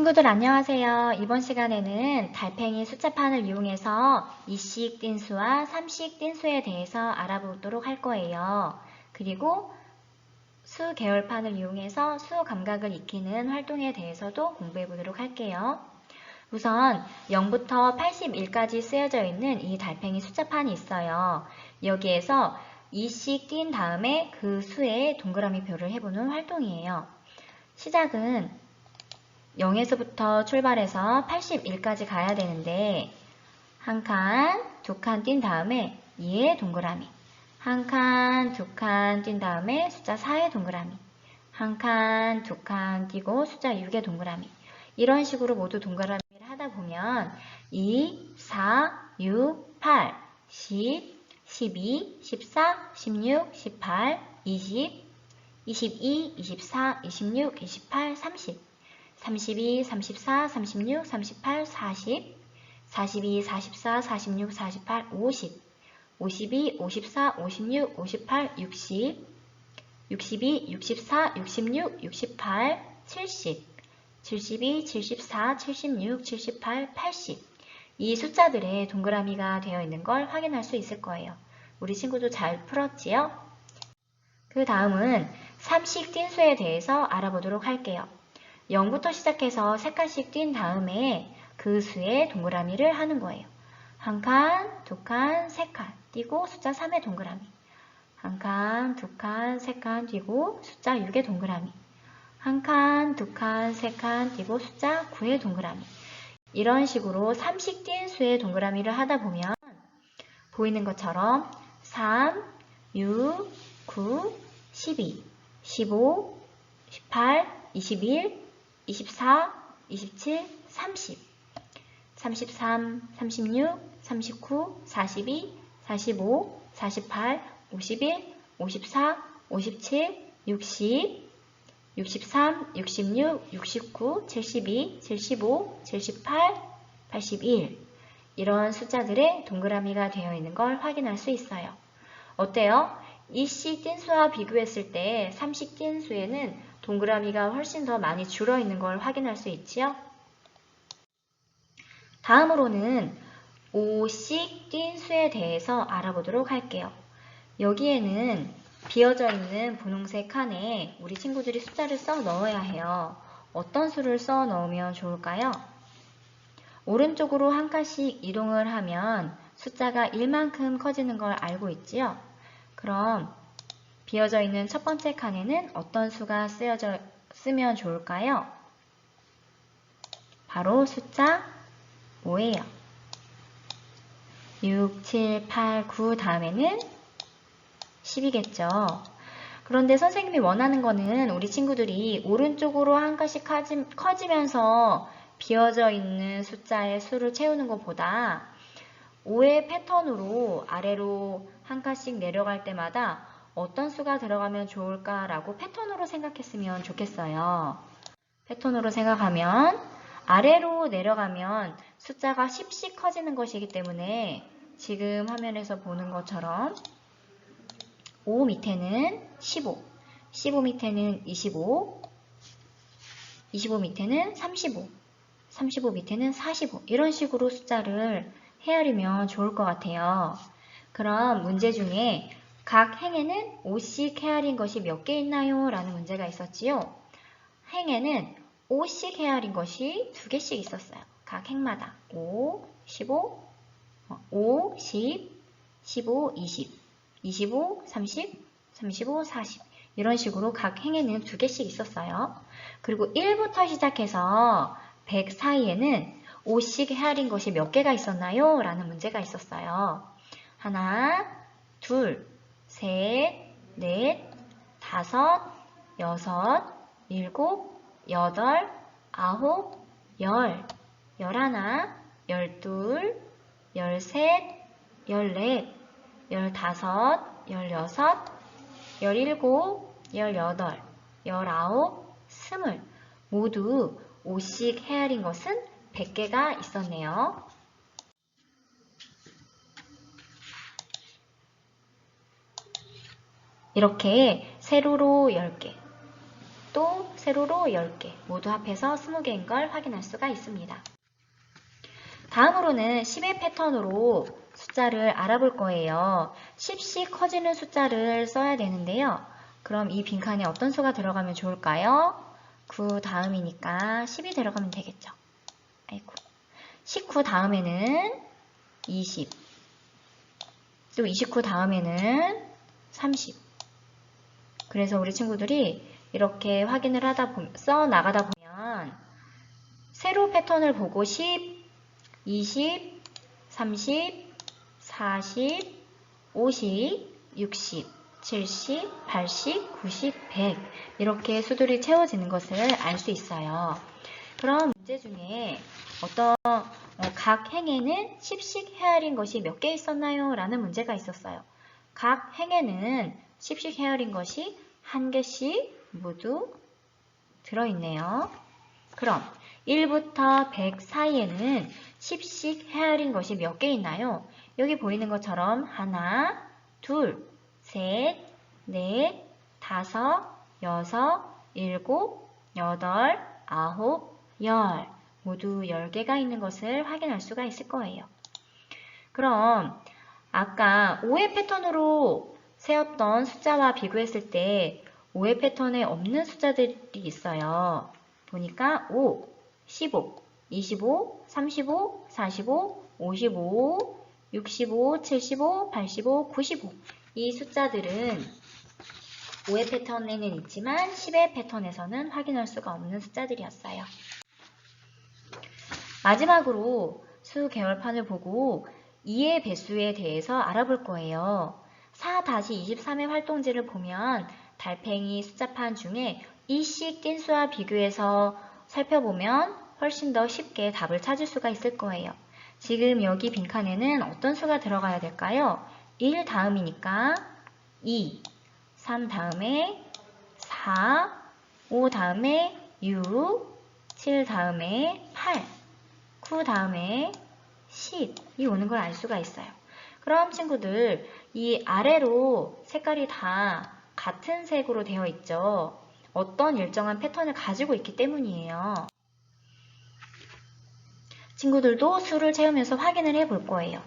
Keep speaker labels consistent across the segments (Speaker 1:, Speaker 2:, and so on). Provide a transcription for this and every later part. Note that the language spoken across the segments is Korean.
Speaker 1: 친구들 안녕하세요. 이번 시간에는 달팽이 숫자판을 이용해서 2씩 띵수와 3씩 띵수에 대해서 알아보도록 할 거예요. 그리고 수 계열판을 이용해서 수 감각을 익히는 활동에 대해서도 공부해 보도록 할게요. 우선 0부터 81까지 쓰여져 있는 이 달팽이 숫자판이 있어요. 여기에서 2씩 띈 다음에 그 수에 동그라미 표를 해보는 활동이에요. 시작은 0에서부터 출발해서 81까지 가야 되는데 한 칸, 두 칸 뛴 다음에 2의 동그라미, 한 칸, 두 칸 뛴 다음에 숫자 4의 동그라미, 한 칸, 두 칸 뛰고 숫자 6의 동그라미. 이런 식으로 모두 동그라미를 하다 보면 2, 4, 6, 8, 10, 12, 14, 16, 18, 20, 22, 24, 26, 28, 30 32, 34, 36, 38, 40, 42, 44, 46, 48, 50, 52, 54, 56, 58, 60, 62, 64, 66, 68, 70, 72, 74, 76, 78, 80. 이 숫자들의 동그라미가 되어 있는 걸 확인할 수 있을 거예요. 우리 친구도 잘 풀었지요? 그 다음은 3씩 띵수에 대해서 알아보도록 할게요. 0부터 시작해서 3칸씩 뛴 다음에 그 수에 동그라미를 하는 거예요. 한 칸, 두 칸, 세 칸 뛰고 숫자 3의 동그라미. 한 칸, 두 칸, 세 칸 뛰고 숫자 6의 동그라미. 한 칸, 두 칸, 세 칸 뛰고 숫자 9의 동그라미. 이런 식으로 3씩 뛴 수의 동그라미를 하다 보면 보이는 것처럼 3, 6, 9, 12, 15, 18, 21, 24, 27, 30, 33, 36, 39, 42, 45, 48, 51, 54, 57, 60, 63, 66, 69, 72, 75, 78, 81 이런 숫자들의 동그라미가 되어 있는 걸 확인할 수 있어요. 어때요? 2씩 띵수와 비교했을 때 3씩 띵수에는 동그라미가 훨씬 더 많이 줄어 있는 걸 확인할 수 있지요? 다음으로는 5씩 띵수에 대해서 알아보도록 할게요. 여기에는 비어져 있는 분홍색 칸에 우리 친구들이 숫자를 써 넣어야 해요. 어떤 수를 써 넣으면 좋을까요? 오른쪽으로 한 칸씩 이동을 하면 숫자가 1만큼 커지는 걸 알고 있지요? 그럼 비어져 있는 첫 번째 칸에는 어떤 수가 쓰면 좋을까요? 바로 숫자 5예요. 6, 7, 8, 9 다음에는 10이겠죠. 그런데 선생님이 원하는 거는 우리 친구들이 오른쪽으로 한 칸씩 커지면서 비어져 있는 숫자의 수를 채우는 것보다 5의 패턴으로 아래로 한 칸씩 내려갈 때마다 어떤 수가 들어가면 좋을까라고 패턴으로 생각했으면 좋겠어요. 패턴으로 생각하면 아래로 내려가면 숫자가 10씩 커지는 것이기 때문에 지금 화면에서 보는 것처럼 5 밑에는 15, 15 밑에는 25, 25 밑에는 35, 35 밑에는 45 이런 식으로 숫자를 헤아리면 좋을 것 같아요. 그럼 문제 중에 각 행에는 5씩 헤아린 것이 몇 개 있나요? 라는 문제가 있었지요. 행에는 5씩 헤아린 것이 2개씩 있었어요. 각 행마다 5, 15, 5, 10, 15, 20, 25, 30, 35, 40 이런 식으로 각 행에는 2개씩 있었어요. 그리고 1부터 시작해서 100 사이에는 5씩 헤아린 것이 몇 개가 있었나요? 라는 문제가 있었어요. 하나, 둘, 셋, 넷, 다섯, 여섯, 일곱, 여덟, 아홉, 열, 열하나, 열둘, 열셋, 열넷, 열다섯, 열여섯, 열일곱, 열여덟, 열아홉, 스물 모두 5씩 헤아린 것은 100개가 있었네요. 이렇게 세로로 10개, 또 세로로 10개, 모두 합해서 20개인 걸 확인할 수가 있습니다. 다음으로는 10의 패턴으로 숫자를 알아볼 거예요. 10씩 커지는 숫자를 써야 되는데요. 그럼 이 빈칸에 어떤 수가 들어가면 좋을까요? 9 다음이니까 10이 들어가면 되겠죠. 아이고. 19 다음에는 20, 또 29 다음에는 30. 그래서 우리 친구들이 이렇게 확인을 써 나가다 보면 세로 패턴을 보고 10, 20, 30, 40, 50, 60, 70, 80, 90, 100 이렇게 수들이 채워지는 것을 알 수 있어요. 그럼 문제 중에 어떤 각 행에는 10씩 헤아린 것이 몇 개 있었나요? 라는 문제가 있었어요. 각 행에는 10씩 헤아린 것이 1개씩 모두 들어있네요. 그럼 1부터 100 사이에는 10씩 헤아린 것이 몇 개 있나요? 여기 보이는 것처럼 하나, 둘, 셋, 넷, 다섯, 여섯, 일곱, 여덟, 아홉, 열 모두 10개가 있는 것을 확인할 수가 있을 거예요. 그럼 아까 5의 패턴으로 세었던 숫자와 비교했을 때 5의 패턴에 없는 숫자들이 있어요. 보니까 5, 15, 25, 35, 45, 55, 65, 75, 85, 95 이 숫자들은 5의 패턴에는 있지만 10의 패턴에서는 확인할 수가 없는 숫자들이었어요. 마지막으로 수 계열판을 보고 2의 배수에 대해서 알아볼 거예요. 4-23의 활동지를 보면 달팽이 숫자판 중에 이씩 띈 수와 비교해서 살펴보면 훨씬 더 쉽게 답을 찾을 수가 있을 거예요. 지금 여기 빈칸에는 어떤 수가 들어가야 될까요? 1 다음이니까 2, 3 다음에 4, 5 다음에 6, 7 다음에 8, 9 다음에 10이 오는 걸 알 수가 있어요. 그럼 친구들 이 아래로 색깔이 다 같은 색으로 되어 있죠. 어떤 일정한 패턴을 가지고 있기 때문이에요. 친구들도 수를 채우면서 확인을 해볼 거예요.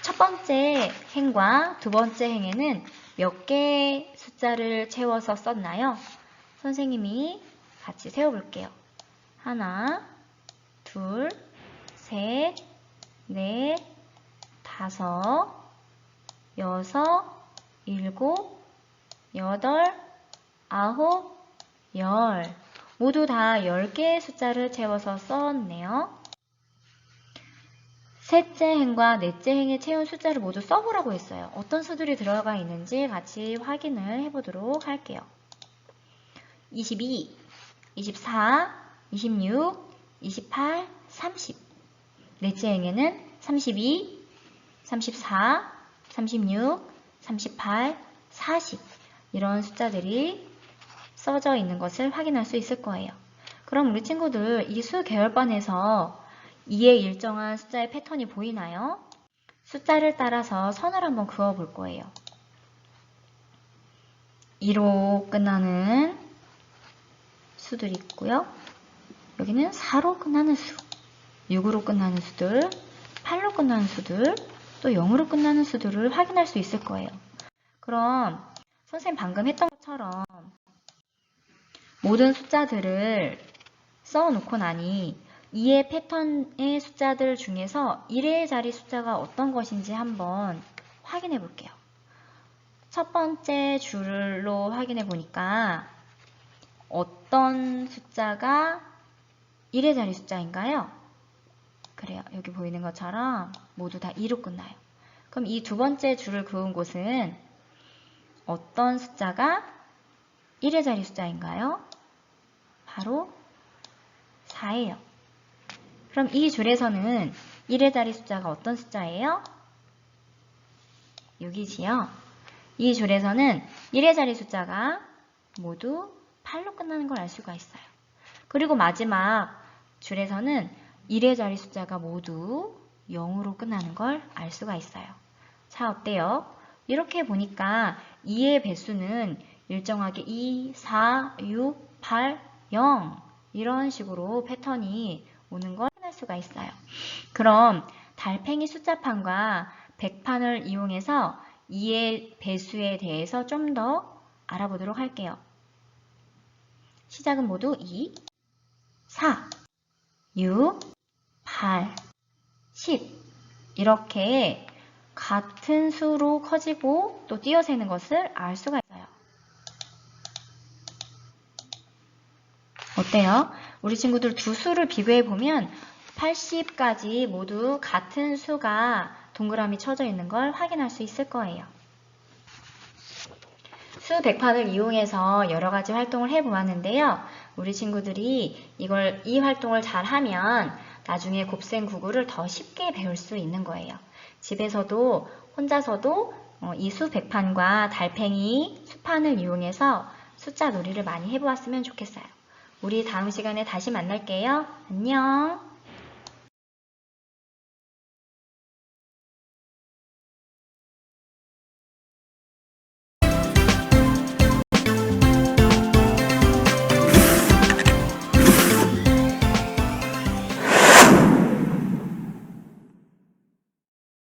Speaker 1: 첫 번째 행과 두 번째 행에는 몇 개의 숫자를 채워서 썼나요? 선생님이 같이 세워볼게요. 하나, 둘, 셋, 넷, 다섯, 여섯, 일곱, 여덟, 아홉, 열 모두 다 10개의 숫자를 채워서 썼네요. 셋째 행과 넷째 행에 채운 숫자를 모두 써보라고 했어요. 어떤 수들이 들어가 있는지 같이 확인을 해보도록 할게요. 22, 24, 26, 28, 30 넷째 행에는 32, 34, 36, 38, 40 이런 숫자들이 써져 있는 것을 확인할 수 있을 거예요. 그럼 우리 친구들 이 수 계열반에서 2의 일정한 숫자의 패턴이 보이나요? 숫자를 따라서 선을 한번 그어 볼 거예요. 2로 끝나는 수들이 있고요. 여기는 4로 끝나는 수, 6으로 끝나는 수들, 8로 끝나는 수들, 또 0으로 끝나는 수들을 확인할 수 있을 거예요. 그럼 선생님 방금 했던 것처럼 모든 숫자들을 써놓고 나니 2의 패턴의 숫자들 중에서 1의 자리 숫자가 어떤 것인지 한번 확인해 볼게요. 첫 번째 줄로 확인해 보니까 어떤 숫자가 1의 자리 숫자인가요? 그래요. 여기 보이는 것처럼 모두 다 2로 끝나요. 그럼 이 두 번째 줄을 그은 곳은 어떤 숫자가 1의 자리 숫자인가요? 바로 4예요. 그럼 이 줄에서는 1의 자리 숫자가 어떤 숫자예요? 6이지요. 이 줄에서는 1의 자리 숫자가 모두 8로 끝나는 걸 알 수가 있어요. 그리고 마지막 줄에서는 1의 자리 숫자가 모두 0으로 끝나는 걸 알 수가 있어요. 자, 어때요? 이렇게 보니까 2의 배수는 일정하게 2, 4, 6, 8, 0 이런 식으로 패턴이 오는 걸 확인할 수가 있어요. 그럼 달팽이 숫자판과 백판을 이용해서 2의 배수에 대해서 좀 더 알아보도록 할게요. 시작은 모두 2, 4, 6, 8, 10 이렇게 같은 수로 커지고 또 띄어세는 것을 알 수가 있어요. 어때요? 우리 친구들 두 수를 비교해 보면 80까지 모두 같은 수가 동그라미 쳐져 있는 걸 확인할 수 있을 거예요. 수 백판을 이용해서 여러 가지 활동을 해 보았는데요. 우리 친구들이 이 활동을 잘 하면 나중에 곱셈 구구를 더 쉽게 배울 수 있는 거예요. 집에서도 혼자서도 이 수 백판과 달팽이 수판을 이용해서 숫자 놀이를 많이 해보았으면 좋겠어요. 우리 다음 시간에 다시 만날게요. 안녕.